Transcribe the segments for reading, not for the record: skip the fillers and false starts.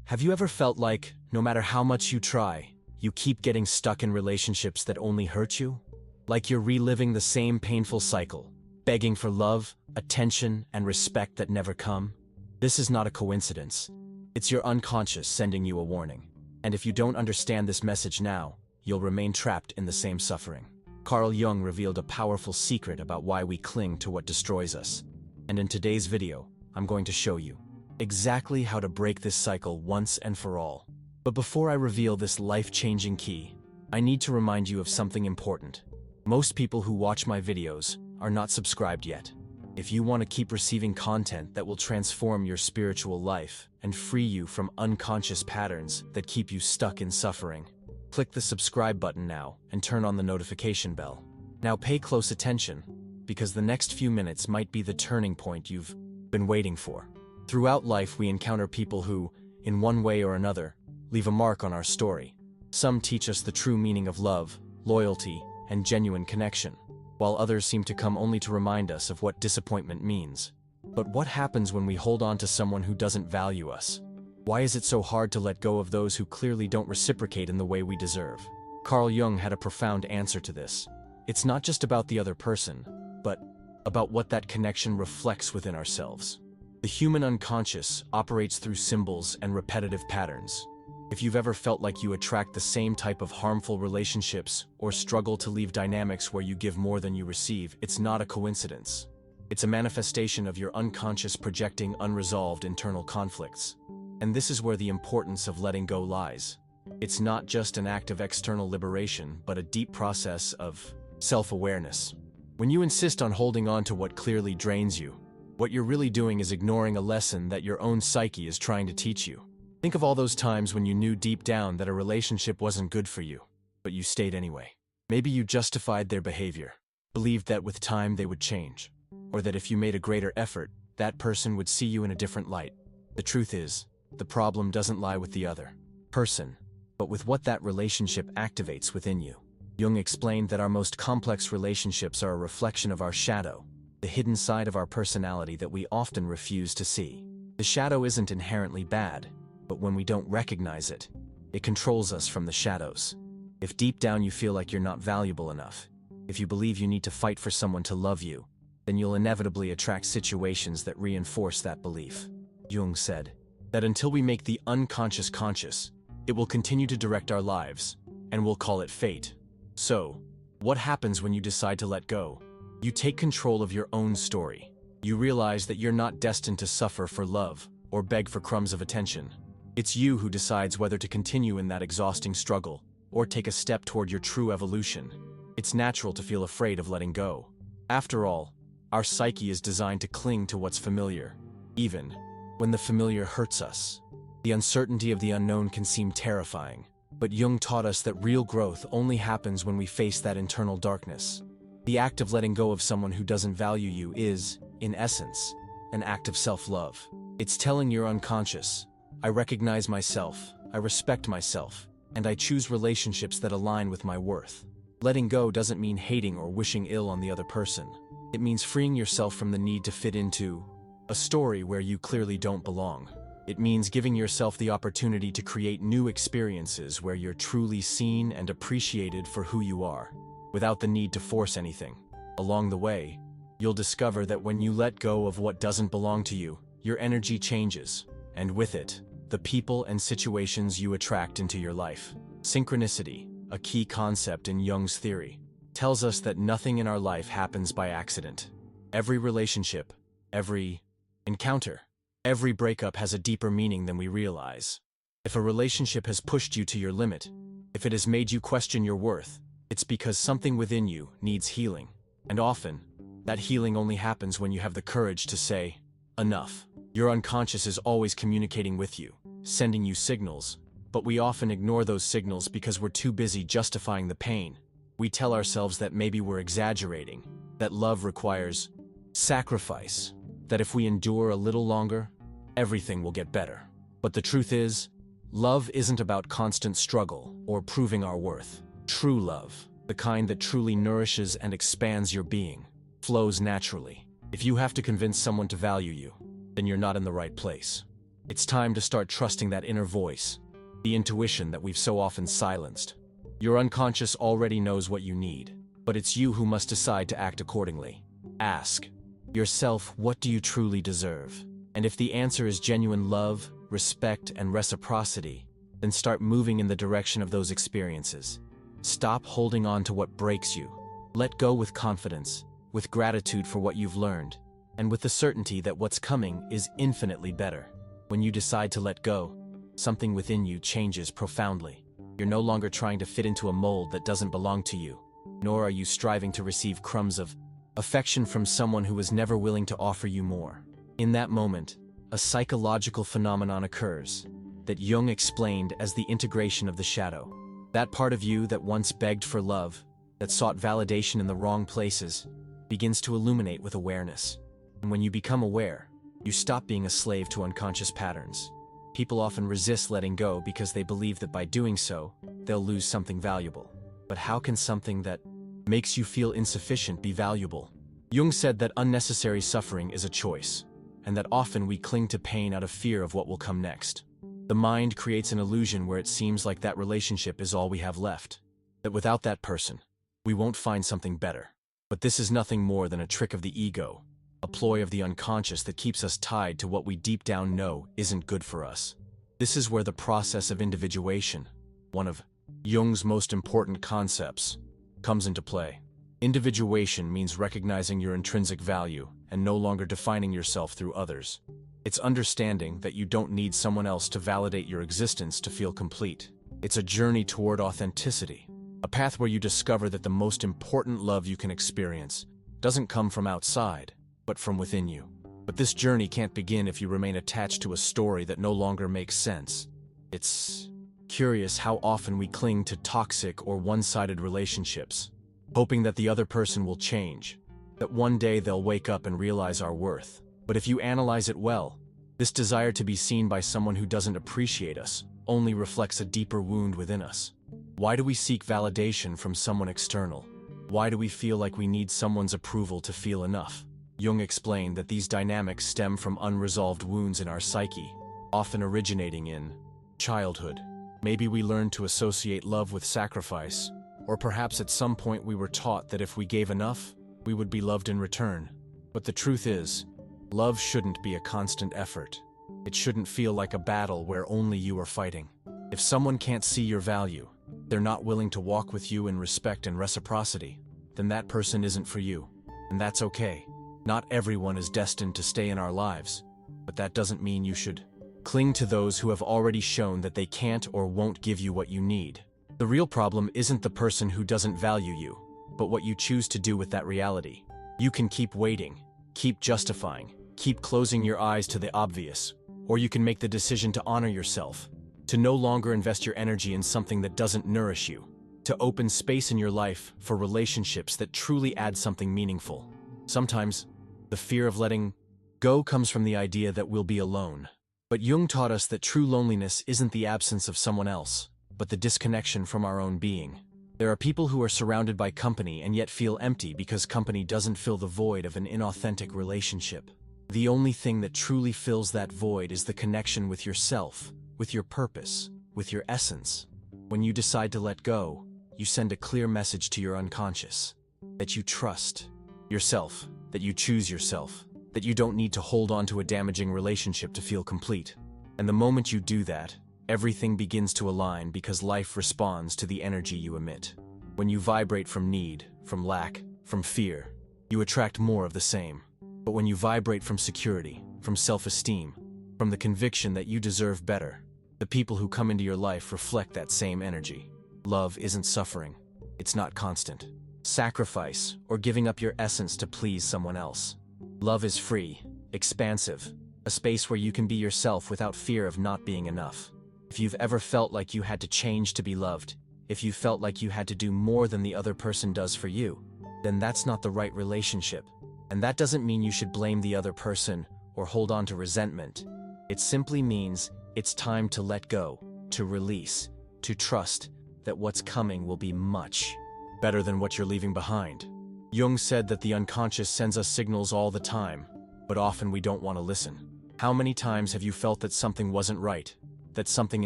Have you ever felt like, no matter how much you try, you keep getting stuck in relationships that only hurt you? Like you're reliving the same painful cycle, begging for love, attention, and respect that never come? This is not a coincidence. It's your unconscious sending you a warning. And if you don't understand this message now, you'll remain trapped in the same suffering. Carl Jung revealed a powerful secret about why we cling to what destroys us. And in today's video, I'm going to show you exactly how to break this cycle once and for all. But before I reveal this life-changing key, I need to remind you of something important. Most people who watch my videos are not subscribed yet. If you want to keep receiving content that will transform your spiritual life and free you from unconscious patterns that keep you stuck in suffering, click the subscribe button now and turn on the notification bell. Now pay close attention, because the next few minutes might be the turning point you've been waiting for. Throughout life, we encounter people who, in one way or another, leave a mark on our story. Some teach us the true meaning of love, loyalty, and genuine connection, while others seem to come only to remind us of what disappointment means. But what happens when we hold on to someone who doesn't value us? Why is it so hard to let go of those who clearly don't reciprocate in the way we deserve? Carl Jung had a profound answer to this. It's not just about the other person, but about what that connection reflects within ourselves. The human unconscious operates through symbols and repetitive patterns. If you've ever felt like you attract the same type of harmful relationships or struggle to leave dynamics where you give more than you receive, it's not a coincidence. It's a manifestation of your unconscious projecting unresolved internal conflicts. And this is where the importance of letting go lies. It's not just an act of external liberation, but a deep process of self-awareness. When you insist on holding on to what clearly drains you, what you're really doing is ignoring a lesson that your own psyche is trying to teach you. Think of all those times when you knew deep down that a relationship wasn't good for you, but you stayed anyway. Maybe you justified their behavior, believed that with time they would change, or that if you made a greater effort, that person would see you in a different light. The truth is, the problem doesn't lie with the other person, but with what that relationship activates within you. Jung explained that our most complex relationships are a reflection of our shadow, the hidden side of our personality that we often refuse to see. The shadow isn't inherently bad, but when we don't recognize it, it controls us from the shadows. If deep down you feel like you're not valuable enough, if you believe you need to fight for someone to love you, then you'll inevitably attract situations that reinforce that belief. Jung said that until we make the unconscious conscious, it will continue to direct our lives, and we'll call it fate. So, what happens when you decide to let go? You take control of your own story. You realize that you're not destined to suffer for love or beg for crumbs of attention. It's you who decides whether to continue in that exhausting struggle or take a step toward your true evolution. It's natural to feel afraid of letting go. After all, our psyche is designed to cling to what's familiar, even when the familiar hurts us. The uncertainty of the unknown can seem terrifying, but Jung taught us that real growth only happens when we face that internal darkness. The act of letting go of someone who doesn't value you is, in essence, an act of self-love. It's telling your unconscious, I recognize myself, I respect myself, and I choose relationships that align with my worth. Letting go doesn't mean hating or wishing ill on the other person. It means freeing yourself from the need to fit into a story where you clearly don't belong. It means giving yourself the opportunity to create new experiences where you're truly seen and appreciated for who you are, without the need to force anything. Along the way, you'll discover that when you let go of what doesn't belong to you, your energy changes, and with it, the people and situations you attract into your life. Synchronicity, a key concept in Jung's theory, tells us that nothing in our life happens by accident. Every relationship, every encounter, every breakup has a deeper meaning than we realize. If a relationship has pushed you to your limit, if it has made you question your worth, it's because something within you needs healing. And often, that healing only happens when you have the courage to say, enough. Your unconscious is always communicating with you, sending you signals, but we often ignore those signals because we're too busy justifying the pain. We tell ourselves that maybe we're exaggerating, that love requires sacrifice, that if we endure a little longer, everything will get better. But the truth is, love isn't about constant struggle or proving our worth. True love, the kind that truly nourishes and expands your being, flows naturally. If you have to convince someone to value you, then you're not in the right place. It's time to start trusting that inner voice, the intuition that we've so often silenced. Your unconscious already knows what you need, but it's you who must decide to act accordingly. Ask yourself, what do you truly deserve? And if the answer is genuine love, respect, and reciprocity, then start moving in the direction of those experiences. Stop holding on to what breaks you. Let go with confidence, with gratitude for what you've learned, and with the certainty that what's coming is infinitely better. When you decide to let go, something within you changes profoundly. You're no longer trying to fit into a mold that doesn't belong to you, nor are you striving to receive crumbs of affection from someone who was never willing to offer you more. In that moment, a psychological phenomenon occurs that Jung explained as the integration of the shadow. That part of you that once begged for love, that sought validation in the wrong places, begins to illuminate with awareness. And when you become aware, you stop being a slave to unconscious patterns. People often resist letting go because they believe that by doing so, they'll lose something valuable. But how can something that makes you feel insufficient be valuable? Jung said that unnecessary suffering is a choice, and that often we cling to pain out of fear of what will come next. The mind creates an illusion where it seems like that relationship is all we have left, that without that person, we won't find something better. But this is nothing more than a trick of the ego, a ploy of the unconscious that keeps us tied to what we deep down know isn't good for us. This is where the process of individuation, one of Jung's most important concepts, comes into play. Individuation means recognizing your intrinsic value and no longer defining yourself through others. It's understanding that you don't need someone else to validate your existence to feel complete. It's a journey toward authenticity, a path where you discover that the most important love you can experience doesn't come from outside, but from within you. But this journey can't begin if you remain attached to a story that no longer makes sense. It's curious how often we cling to toxic or one-sided relationships, hoping that the other person will change, that one day they'll wake up and realize our worth. But if you analyze it well, this desire to be seen by someone who doesn't appreciate us only reflects a deeper wound within us. Why do we seek validation from someone external? Why do we feel like we need someone's approval to feel enough? Jung explained that these dynamics stem from unresolved wounds in our psyche, often originating in childhood. Maybe we learned to associate love with sacrifice, or perhaps at some point we were taught that if we gave enough, we would be loved in return. But the truth is, love shouldn't be a constant effort. It shouldn't feel like a battle where only you are fighting. If someone can't see your value, they're not willing to walk with you in respect and reciprocity, then that person isn't for you. And that's okay. Not everyone is destined to stay in our lives, but that doesn't mean you should cling to those who have already shown that they can't or won't give you what you need. The real problem isn't the person who doesn't value you, but what you choose to do with that reality. You can keep waiting, keep justifying, keep closing your eyes to the obvious, or you can make the decision to honor yourself, to no longer invest your energy in something that doesn't nourish you, to open space in your life for relationships that truly add something meaningful. Sometimes, the fear of letting go comes from the idea that we'll be alone. But Jung taught us that true loneliness isn't the absence of someone else, but the disconnection from our own being. There are people who are surrounded by company and yet feel empty because company doesn't fill the void of an inauthentic relationship. The only thing that truly fills that void is the connection with yourself, with your purpose, with your essence. When you decide to let go, you send a clear message to your unconscious that you trust yourself, that you choose yourself, that you don't need to hold on to a damaging relationship to feel complete. And the moment you do that, everything begins to align because life responds to the energy you emit. When you vibrate from need, from lack, from fear, you attract more of the same. But when you vibrate from security, from self-esteem, from the conviction that you deserve better, the people who come into your life reflect that same energy. Love isn't suffering. It's not constant sacrifice or giving up your essence to please someone else. Love is free, expansive, a space where you can be yourself without fear of not being enough. If you've ever felt like you had to change to be loved, if you felt like you had to do more than the other person does for you, then that's not the right relationship. And that doesn't mean you should blame the other person or hold on to resentment. It simply means it's time to let go, to release, to trust that what's coming will be much better than what you're leaving behind. Jung said that the unconscious sends us signals all the time, but often we don't want to listen. How many times have you felt that something wasn't right? That something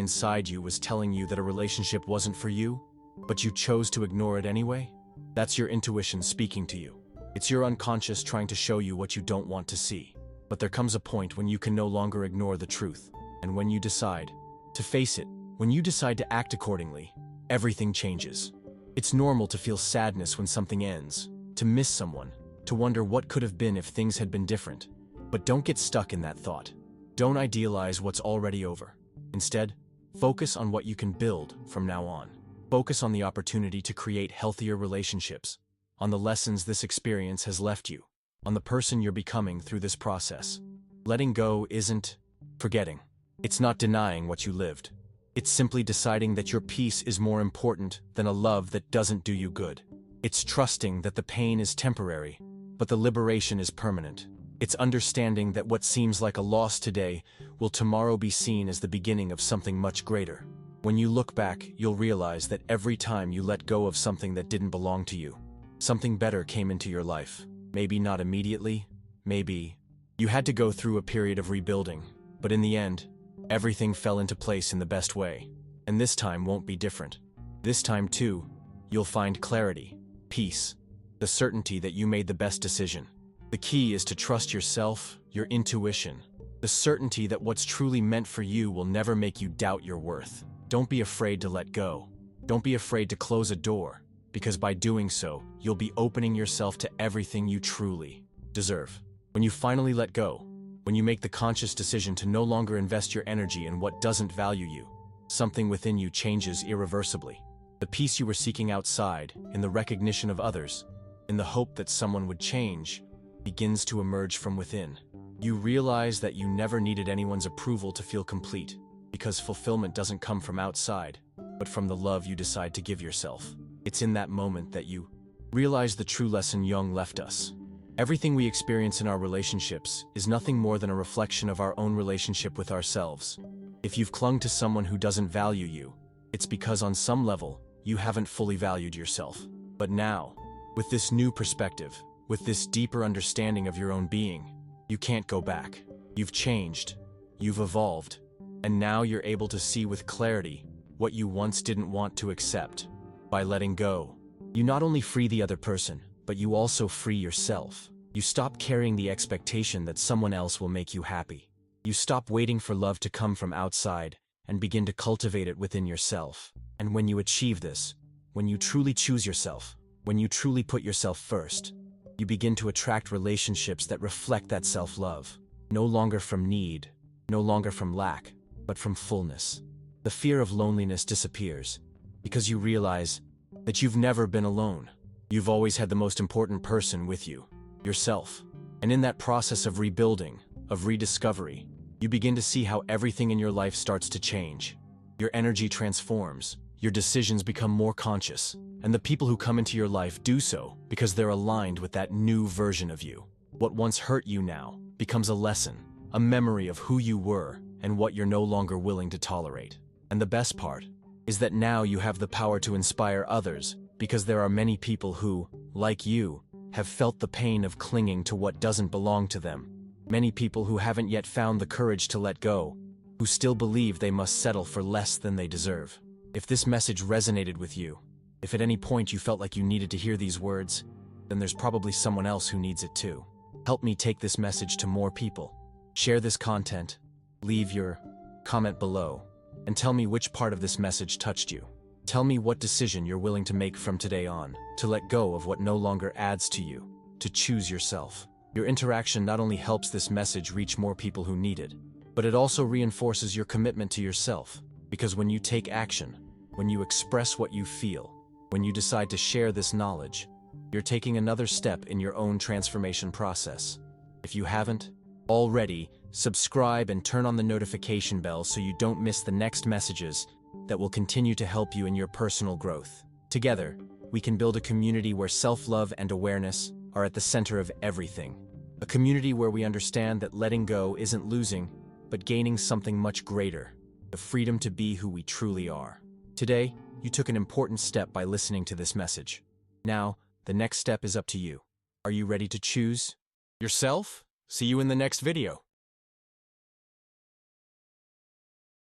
inside you was telling you that a relationship wasn't for you, but you chose to ignore it anyway? That's your intuition speaking to you. It's your unconscious trying to show you what you don't want to see. But there comes a point when you can no longer ignore the truth. And when you decide to face it, when you decide to act accordingly, everything changes. It's normal to feel sadness when something ends, to miss someone, to wonder what could have been if things had been different. But don't get stuck in that thought. Don't idealize what's already over. Instead, focus on what you can build from now on. Focus on the opportunity to create healthier relationships, on the lessons this experience has left you, on the person you're becoming through this process. Letting go isn't forgetting. It's not denying what you lived. It's simply deciding that your peace is more important than a love that doesn't do you good. It's trusting that the pain is temporary, but the liberation is permanent. It's understanding that what seems like a loss today will tomorrow be seen as the beginning of something much greater. When you look back, you'll realize that every time you let go of something that didn't belong to you, something better came into your life. Maybe not immediately, maybe you had to go through a period of rebuilding, but in the end, everything fell into place in the best way. And this time won't be different. This time too, you'll find clarity, peace, the certainty that you made the best decision. The key is to trust yourself, your intuition, the certainty that what's truly meant for you will never make you doubt your worth. Don't be afraid to let go. Don't be afraid to close a door, because by doing so, you'll be opening yourself to everything you truly deserve. When you finally let go, when you make the conscious decision to no longer invest your energy in what doesn't value you, something within you changes irreversibly. The peace you were seeking outside, in the recognition of others, in the hope that someone would change, begins to emerge from within. You realize that you never needed anyone's approval to feel complete, because fulfillment doesn't come from outside, but from the love you decide to give yourself. It's in that moment that you realize the true lesson Jung left us. Everything we experience in our relationships is nothing more than a reflection of our own relationship with ourselves. If you've clung to someone who doesn't value you, it's because on some level, you haven't fully valued yourself. But now, with this new perspective, with this deeper understanding of your own being, you can't go back. You've changed, you've evolved, and now you're able to see with clarity what you once didn't want to accept. By letting go, you not only free the other person, but you also free yourself. You stop carrying the expectation that someone else will make you happy. You stop waiting for love to come from outside and begin to cultivate it within yourself. And when you achieve this, when you truly choose yourself, when you truly put yourself first, you begin to attract relationships that reflect that self-love. No longer from need, no longer from lack, but from fullness. The fear of loneliness disappears because you realize that you've never been alone. You've always had the most important person with you, yourself. And in that process of rebuilding, of rediscovery, you begin to see how everything in your life starts to change. Your energy transforms, your decisions become more conscious, and the people who come into your life do so because they're aligned with that new version of you. What once hurt you now becomes a lesson, a memory of who you were and what you're no longer willing to tolerate. And the best part is that now you have the power to inspire others, because there are many people who, like you, have felt the pain of clinging to what doesn't belong to them. Many people who haven't yet found the courage to let go, who still believe they must settle for less than they deserve. If this message resonated with you, if at any point you felt like you needed to hear these words, then there's probably someone else who needs it too. Help me take this message to more people. Share this content, leave your comment below, and tell me which part of this message touched you. Tell me what decision you're willing to make from today on, to let go of what no longer adds to you, to choose yourself. Your interaction not only helps this message reach more people who need it, but it also reinforces your commitment to yourself. Because when you take action, when you express what you feel, when you decide to share this knowledge, you're taking another step in your own transformation process. If you haven't already, subscribe and turn on the notification bell so you don't miss the next messages that will continue to help you in your personal growth. Together, we can build a community where self-love and awareness are at the center of everything. A community where we understand that letting go isn't losing, but gaining something much greater, the freedom to be who we truly are. Today, you took an important step by listening to this message. Now, the next step is up to you. Are you ready to choose yourself? See you in the next video.